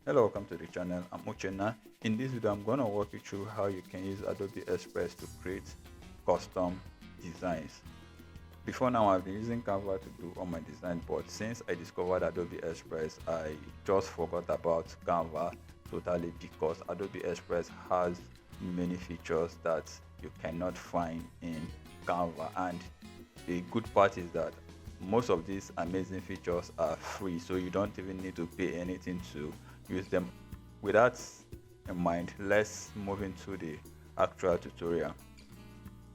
Hello, welcome to the channel. I'm Uchenna. In this video, I'm going to walk you through how you can use Adobe Express to create custom designs. Before now, I've been using Canva to do all my design, but since I discovered Adobe Express, I just forgot about Canva totally because Adobe Express has many features that you cannot find in Canva, and the good part is that most of these amazing features are free, so you don't even need to pay anything to use them. With that in mind, let's move into the actual tutorial.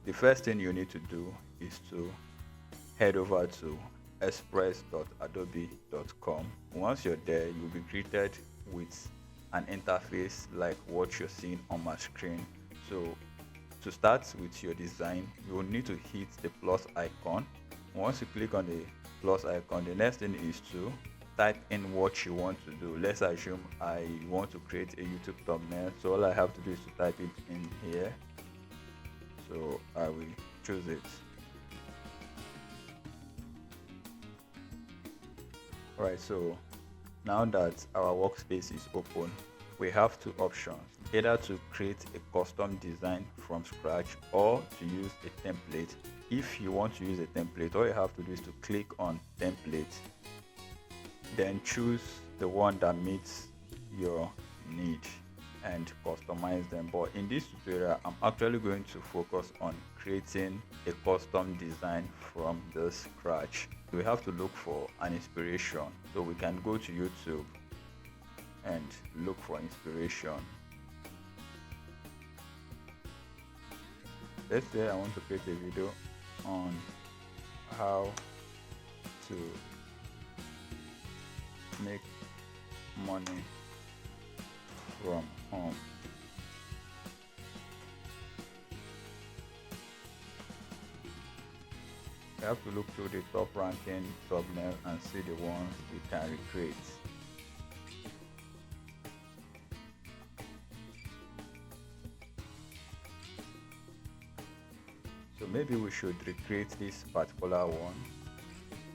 The first thing you need to do is to head over to express.adobe.com. Once you're there, you'll be greeted with an interface like what you're seeing on my screen. So to start with your design, you will need to hit the plus icon. Once you click on the plus icon, the next thing is to type in what you want to do. Let's assume I want to create a YouTube thumbnail, so all I have to do is to type it in here. So I will choose it. Alright, so now that our workspace is open, we have two options: either to create a custom design from scratch or to use a template. If you want to use a template, all you have to do is to click on template, then choose the one that meets your need and customize them. But in this tutorial, I'm actually going to focus on creating a custom design from the scratch. We have to look for an inspiration, so we can go to YouTube and look for inspiration. Let's say I want to create a video on how to make money from home. You have to look through the top ranking thumbnail and see the ones you can recreate. So maybe we should recreate this particular one.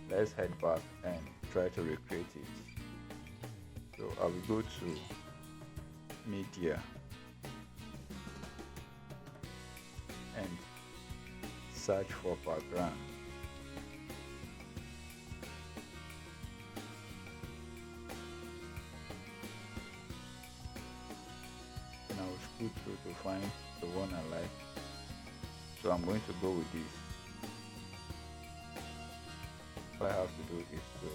Let's head back and try to recreate it. So I will go to media and search for background. And I will scroll through to find the one I like. So I'm going to go with this. All I have to do is to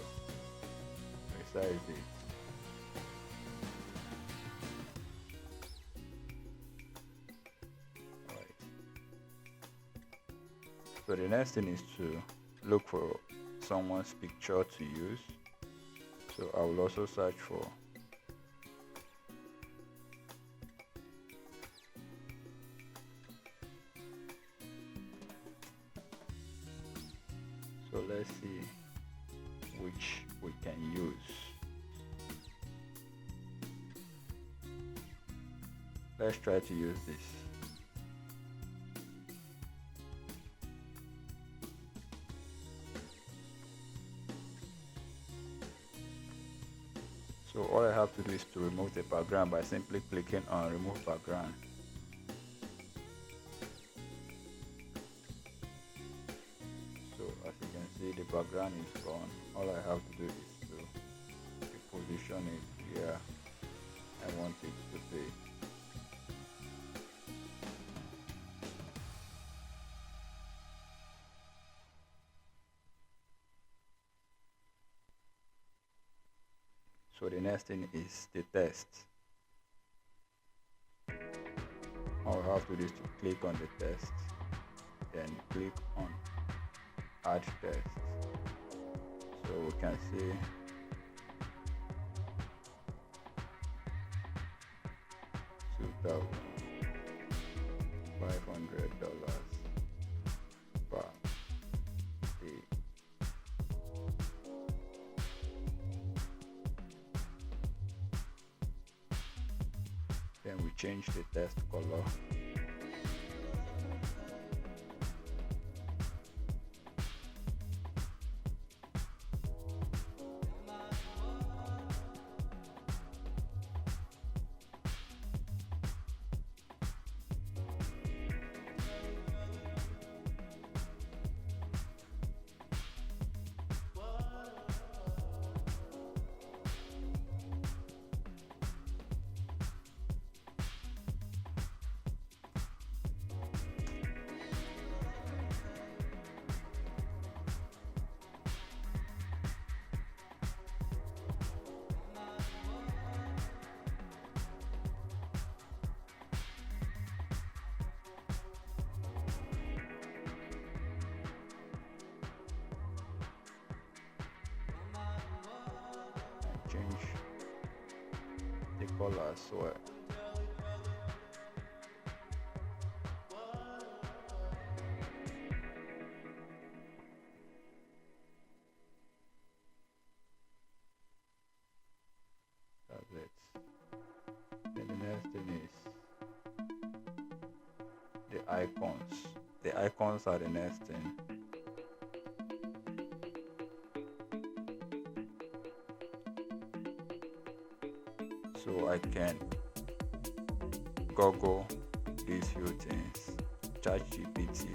resize it. Alright. So the next thing is to look for someone's picture to use. So I will also search for so let's see which we can use. Let's try to use this. So all I have to do is to remove the background by simply clicking on remove background. So as you can see, the background is gone. All I have to do is to position it where I want it to be. So the next thing is the text. All I have to do is to click on the text, then click on add text. So we can see $2,500 per day. Then we change the text color. change the color as well. That's it. Then the next thing is the icons. The icons are the next thing. So I can Google these few things. ChatGPT,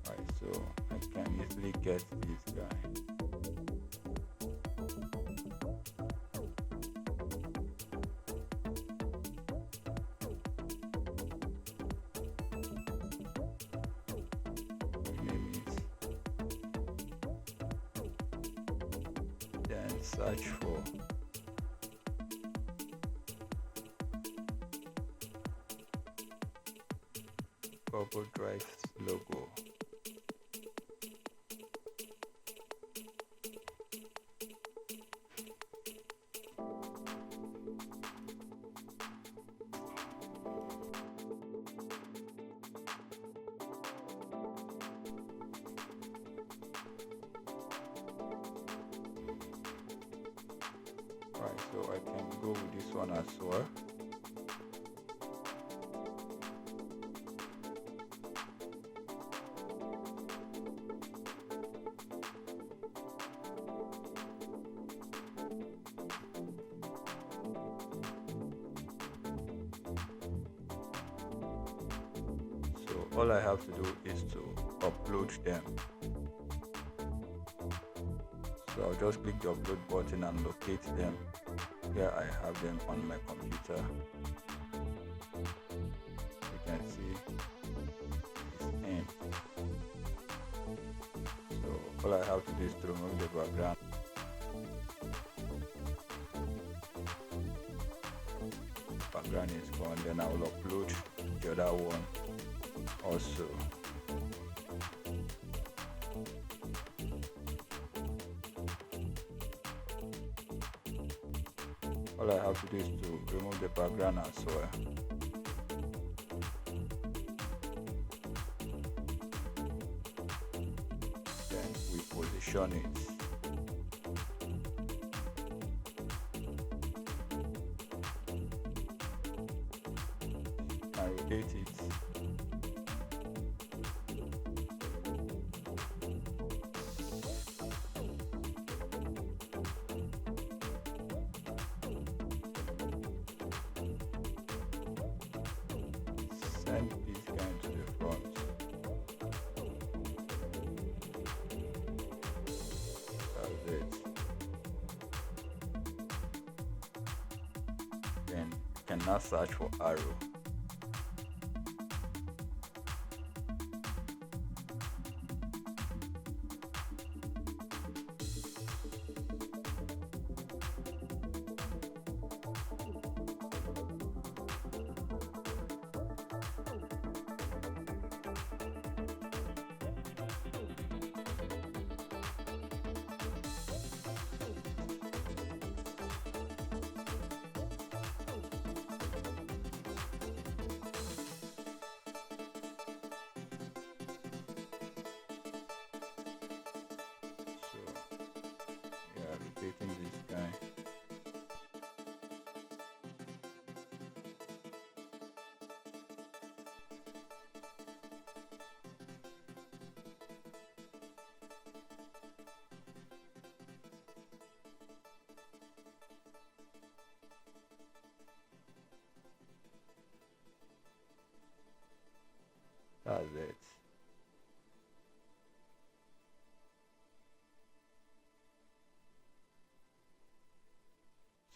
right? So I can easily get this guy. Name it. Then search for Google Drive logo. Right, so I can go with this one as well. So all I have to do is to upload them. So I'll just click the upload button and locate them where I have them on my computer. You can see it's in. So all I have to do is to remove the background. Background is gone, then I will upload the other one also. All I have to do is to remove the background as well. Then we position it. And rotate it. Send this guy to the front. That's it. Then you can now search for arrow. Rotating this guy. That's it.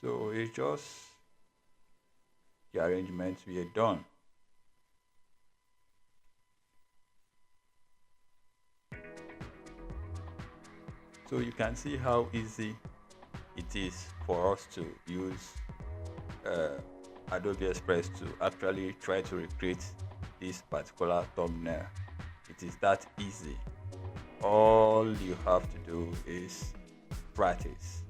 So it's just the arrangements were done. So you can see how easy it is for us to use uh, Adobe Express to actually try to recreate this particular thumbnail. It is that easy. All you have to do is practice.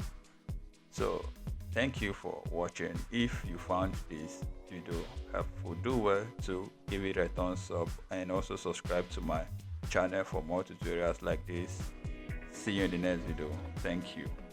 So thank you for watching. If you found this video helpful, do well to give it a thumbs up and also subscribe to my channel for more tutorials like this. See you in the next video. Thank you.